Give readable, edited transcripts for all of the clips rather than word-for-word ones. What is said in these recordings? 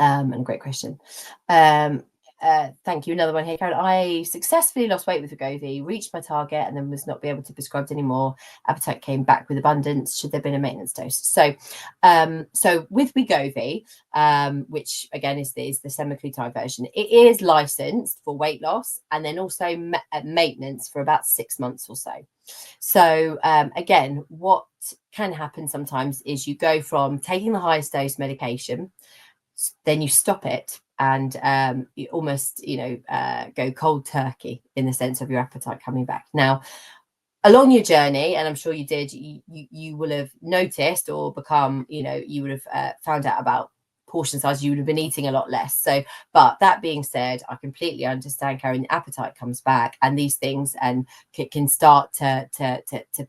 And a great question. Thank you. Another one here, Karen. I successfully lost weight with Wegovy, reached my target, and then was not be able to prescribe anymore. Appetite came back with abundance. Should there have been a maintenance dose? So with Wegovy, which again is the semaglutide version, it is licensed for weight loss and then also maintenance for about 6 months or so. So again, what can happen sometimes is you go from taking the highest dose medication, then you stop it, and you almost go cold turkey in the sense of your appetite coming back. Now, along your journey, and I'm sure you did, you will have noticed or become, you would have found out about portion size. You would have been eating a lot less. So, but that being said, I completely understand, Karen, the appetite comes back and these things and can start to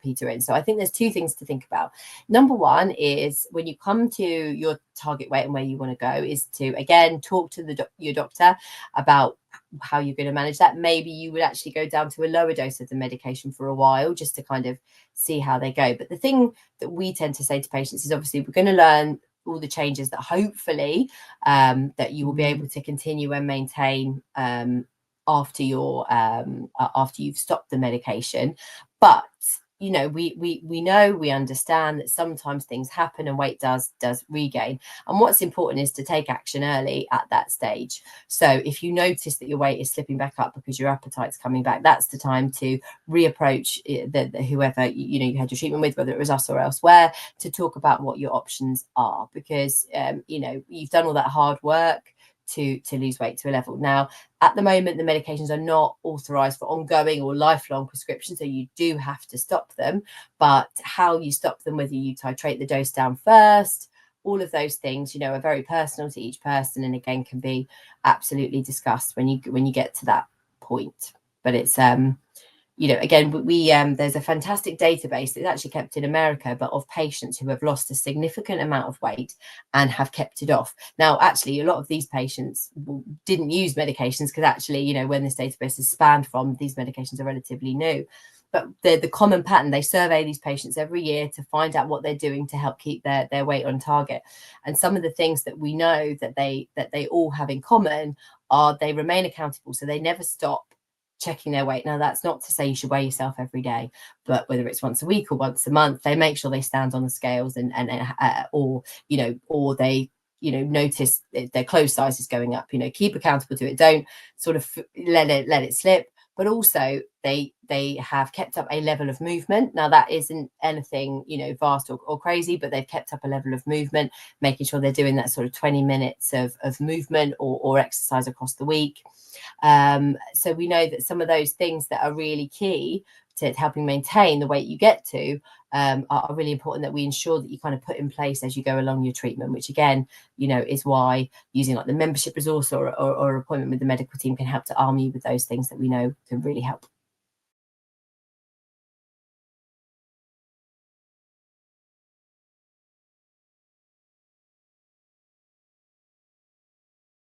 peter in. So I think there's two things to think about. Number one is when you come to your target weight and where you want to go is to, again, talk to your doctor about how you're going to manage that. Maybe you would actually go down to a lower dose of the medication for a while just to kind of see how they go. But the thing that we tend to say to patients is obviously we're going to learn all the changes that hopefully that you will be able to continue and maintain after you've stopped the medication. But we know, we understand that sometimes things happen and weight does regain. And what's important is to take action early at that stage. So if you notice that your weight is slipping back up because your appetite's coming back, that's the time to reapproach whoever you had your treatment with, whether it was us or elsewhere, to talk about what your options are, because you've done all that hard work to lose weight to a level. Now, at the moment, the medications are not authorized for ongoing or lifelong prescription, so you do have to stop them. But how you stop them, whether you titrate the dose down first, all of those things, are very personal to each person, and again can be absolutely discussed when you get to that point. But it's again, we there's a fantastic database that's actually kept in America, but of patients who have lost a significant amount of weight and have kept it off. Now, actually, a lot of these patients didn't use medications because actually, when this database is spanned from, these medications are relatively new. But the common pattern, they survey these patients every year to find out what they're doing to help keep their weight on target. And some of the things that we know that they all have in common are they remain accountable, so they never stop checking their weight. Now, that's not to say you should weigh yourself every day, but whether it's once a week or once a month, they make sure they stand on the scales or they notice their clothes size is going up. Keep accountable to it. Don't sort of let it slip. But also they have kept up a level of movement. Now, that isn't anything vast or crazy, but they've kept up a level of movement, making sure they're doing that sort of 20 minutes of movement or exercise across the week. So we know that some of those things that are really key to helping maintain the weight you get to are really important, that we ensure that you kind of put in place as you go along your treatment, which again, is why using like the membership resource or appointment with the medical team can help to arm you with those things that we know can really help.